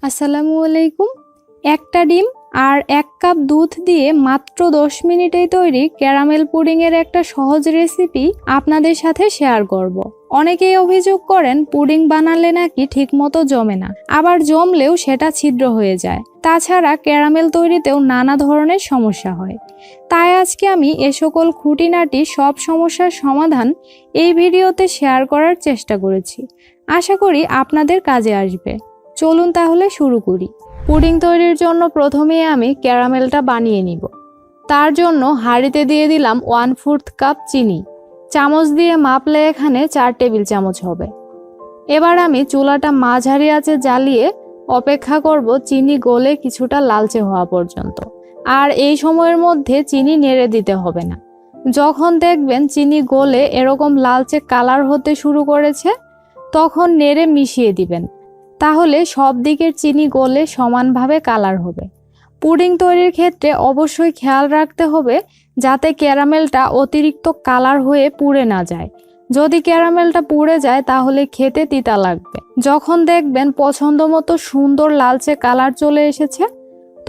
আসসালামু আলাইকুম। একটা ডিম আর 1 কাপ দুধ দিয়ে মাত্র 10 মিনিটেই তৈরি ক্যারামেল পুডিংয়ের একটা সহজ রেসিপি আপনাদের সাথে শেয়ার করব। অনেকেই অভিযোগ করেন পুডিং বানালে নাকি ঠিকমতো জমে না, আবার জমলেও সেটা ছিদ্র হয়ে যায়। তাছাড়া ক্যারামেল তৈরিতেও নানা ধরনের সমস্যা হয়। তাই আজকে আমি এ সকল খুঁটিনাটি সব সমস্যার সমাধান এই ভিডিওতে শেয়ার করার চেষ্টা করেছি। আশা করি আপনাদের কাজে আসবে। চলুন তাহলে শুরু করি। পুডিং তৈরির জন্য প্রথমে আমি ক্যারামেলটা বানিয়ে নিব। তার জন্য হাঁড়িতে দিয়ে দিলাম 1/4 কাপ চিনি। চামচ দিয়ে মাপলে এখানে 4 টেবিল চামচ হবে। এবার আমি চুলাটা মাঝারি আঁচে জ্বালিয়ে অপেক্ষা করব চিনি গলে কিছুটা লালচে হওয়া পর্যন্ত। আর এই সময়ের মধ্যে চিনি নেড়ে দিতে হবে না। যখন দেখবেন চিনি গলে এরকম লালচে কালার হতে শুরু করেছে, তখন নেড়ে মিশিয়ে দিবেন। তাহলে সব দিকের চিনি গলে সমানভাবে কালার হবে। পুডিং তৈরির ক্ষেত্রে অবশ্যই খেয়াল রাখতে হবে যাতে ক্যারামেলটা অতিরিক্ত কালার হয়ে পুড়ে না যায়। যদি ক্যারামেলটা পুড়ে যায় তাহলে খেতে তিতা লাগবে। যখন দেখবেন পছন্দ মতো সুন্দর লালচে কালার চলে এসেছে,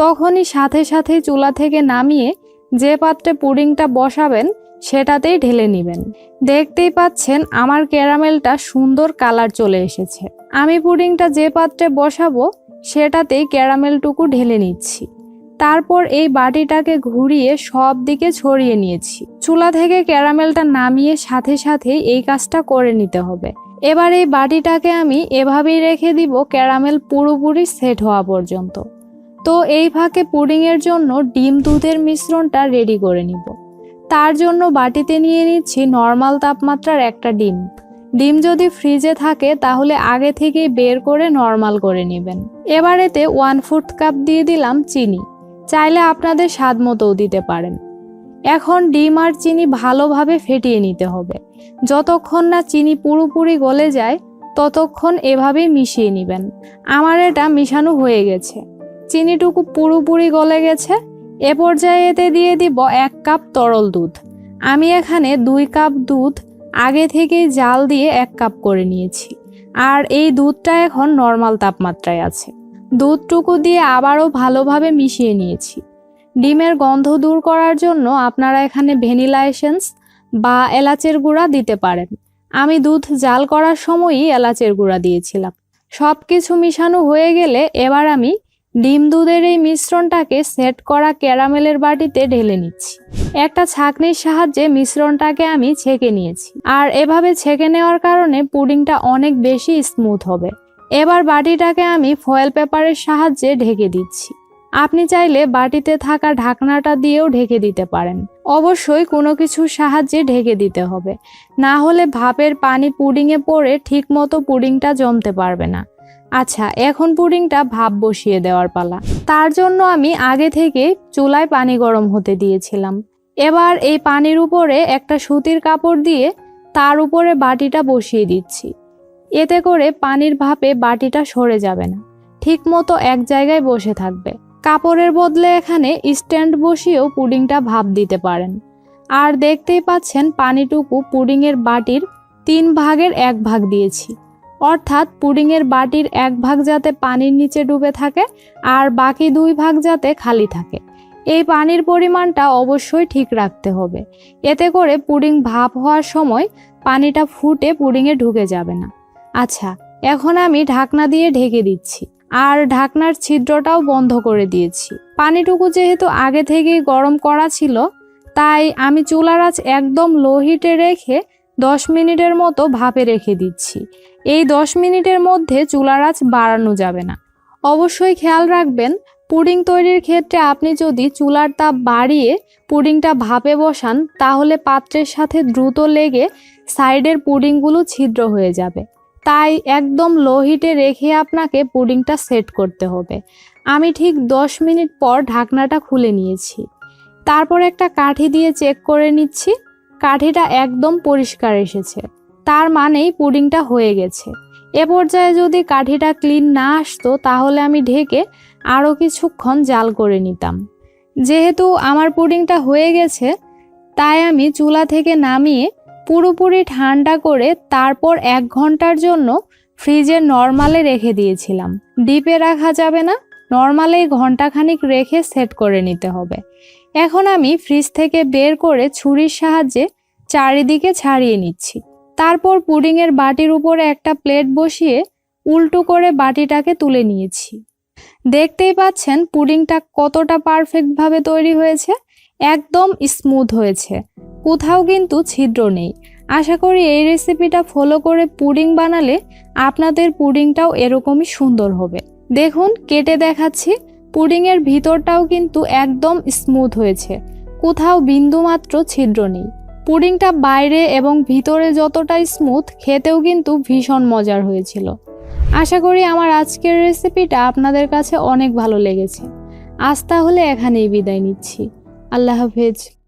তখনই সাথে সাথেই চুলা থেকে নামিয়ে যে পাত্রে পুডিংটা বসাবেন সেটাতেই ঢেলে নেবেন। দেখতেই পাচ্ছেন আমার ক্যারামেলটা সুন্দর কালার চলে এসেছে। আমি পুডিংটা যে পাত্রে বসাবো সেটাতেই ক্যারামেলটুকু ঢেলে নিচ্ছি। তারপর এই বাটিটাকে ঘুরিয়ে সব দিকে ছড়িয়ে নিয়েছি। চুলা থেকে ক্যারামেলটা নামিয়ে সাথে সাথেই এই কাজটা করে নিতে হবে। এবার এই বাটিটাকে আমি এভাবেই রেখে দিব ক্যারামেল পুরোপুরি সেট হওয়া পর্যন্ত। তো এই ফাঁকে পুডিংয়ের জন্য ডিম দুধের মিশ্রণটা রেডি করে নিব। তার জন্য বাটিতে নিয়ে নিচ্ছি নর্মাল তাপমাত্রার একটা ডিম। ডিম যদি ফ্রিজে থাকে তাহলে আগে থেকেই বের করে নর্মাল করে নেবেন। এবার এতে 1/4 কাপ দিয়ে দিলাম চিনি। চাইলে আপনাদের স্বাদ মতোও দিতে পারেন। এখন ডিম আর চিনি ভালোভাবে ফেটিয়ে নিতে হবে। যতক্ষণ না চিনি পুরোপুরি গলে যায় ততক্ষণ এভাবেই মিশিয়ে নেবেন। আমার এটা মিশানো হয়ে গেছে। চিনিটুকু পুরোপুরি গলে গেছে। এ পর্যায়ে এতে দিয়ে দিব 1 কাপ তরল দুধ। আমি এখানে 2 কাপ দুধ আগে থেকেই জাল দিয়ে 1 কাপ করে নিয়েছি। আর এই দুধটা এখন নর্মাল তাপমাত্রায় আছে। দুধটুকু দিয়ে আবারও ভালোভাবে মিশিয়ে নিয়েছি। ডিমের গন্ধ দূর করার জন্য আপনারা এখানে ভ্যানিলা এসেন্স বা এলাচের গুঁড়া দিতে পারেন। আমি দুধ জাল করার সময়ই এলাচের গুঁড়া দিয়েছিলাম। সব কিছু মিশানো হয়ে গেলে এবার আমি ডিম দুধের এই মিশ্রণটাকে সেট করা ক্যারামেলের বাটিতে ঢেলে নিচ্ছি। একটা ছাঁকনির সাহায্যে মিশ্রণটাকে আমি ছেঁকে নিয়েছি। আর এভাবে ছেঁকে নেওয়ার কারণে পুডিংটা অনেক বেশি স্মুথ হবে। এবার বাটিটাকে আমি ফয়েল পেপারের সাহায্যে ঢেকে দিচ্ছি। আপনি চাইলে বাটিতে থাকা ঢাকনাটা দিয়েও ঢেকে দিতে পারেন। অবশ্যই কোনো কিছুর সাহায্যে ঢেকে দিতে হবে, না হলে ভাপের পানি পুডিংয়ে পড়ে ঠিকমতো পুডিংটা জমতে পারবে না। আচ্ছা, এখন পুডিংটা ভাপ বসিয়ে দেওয়ার পালা। তার জন্য আমি আগে থেকে চুলায় পানি গরম হতে দিয়েছিলাম। এবার এই পানির উপরে একটা সুতির কাপড় দিয়ে তার উপরে বাটিটা বসিয়ে দিচ্ছি। এতে করে পানির ভাপে বাটিটা সরে যাবে না, ঠিকমতো এক জায়গায় বসে থাকবে। কাপড়ের বদলে এখানে স্ট্যান্ড বসিয়েও পুডিংটা ভাপ দিতে পারেন। আর দেখতেই পাচ্ছেন পানিটুকু পুডিংয়ের বাটির 3 ভাগের 1 ভাগ দিয়েছি। অর্থাৎ পুডিংয়ের বাটির 1 ভাগ যাতে পানির নিচে ডুবে থাকে আর বাকি 2 ভাগ যাতে খালি থাকে। এই পানির পরিমাণটা অবশ্যই ঠিক রাখতে হবে। এতে করে পুডিং ভাপ হওয়ার সময় পানিটা ফুটে পুডিংয়ে ঢুকে যাবে না। আচ্ছা, এখন আমি ঢাকনা দিয়ে ঢেকে দিচ্ছি। আর ঢাকনার ছিদ্রটাও বন্ধ করে দিয়েছি। পানিটুকু যেহেতু আগে থেকেই গরম করা ছিল, তাই আমি চুলার আঁচ একদম লো হিটে রেখে 10 মিনিটের মতো ভাপে রেখে দিচ্ছি। এই 10 মিনিটের মধ্যে চুলার আঁচ বাড়ানো যাবে না। অবশ্যই খেয়াল রাখবেন, পুডিং তৈরির ক্ষেত্রে আপনি যদি চুলার তাপ বাড়িয়ে পুডিংটা ভাপে বসান তাহলে পাত্রের সাথে দ্রুত লেগে সাইডের পুডিংগুলো ছিদ্র হয়ে যাবে। তাই একদম লো হিটে রেখে আপনাকে পুডিংটা সেট করতে হবে। আমি ঠিক 10 মিনিট পর ঢাকনাটা খুলে নিয়েছি। তারপর একটা কাঠি দিয়ে চেক করে নিচ্ছি। কাঠিটা একদম পরিষ্কার এসেছে, তার মানেই পুডিংটা হয়ে গেছে। এ পর্যায়ে যদি কাঠিটা ক্লিন না আসতো তাহলে আমি ঢেকে আরও কিছুক্ষণ জাল করে নিতাম। যেহেতু আমার পুডিংটা হয়ে গেছে, তাই আমি চুলা থেকে নামিয়ে পুরোপুরি ঠান্ডা করে তারপর 1 ঘন্টার জন্য ফ্রিজে নর্মালে রেখে দিয়েছিলাম। ডিপে রাখা যাবে না, নর্মালে ঘন্টাখানিক রেখে সেট করে নিতে হবে। এখন আমি ফ্রিজ থেকে বের করে ছুরির সাহায্যে চারিদিকে ছাড়িয়ে নিচ্ছি। তারপর পুডিংয়ের বাটির উপরে একটা প্লেট বসিয়ে উল্টো করে বাটিটাকে তুলে নিয়েছি। দেখতেই পাচ্ছেন পুডিংটা কতটা পারফেক্টভাবে তৈরি হয়েছে, একদম স্মুথ হয়েছে, কোথাও কিন্তু ছিদ্র নেই। আশা করি এই রেসিপিটা ফলো করে পুডিং বানালে আপনাদের পুডিংটাও এরকমই সুন্দর হবে। দেখুন কেটে দেখাচ্ছি, পুডিংয়ের ভিতরটাও কিন্তু একদম স্মুথ হয়েছে, কোথাও বিন্দুমাত্র ছিদ্র নেই। পুডিংটা বাইরে এবং ভিতরে যতটা স্মুথ, খেতেও কিন্তু ভীষণ মজার হয়েছিল। আশা করি আমার আজকের রেসিপিটা আপনাদের কাছে অনেক ভালো লেগেছে। আজ তাহলে এখানেই বিদায় নিচ্ছি। আল্লাহ হাফেজ।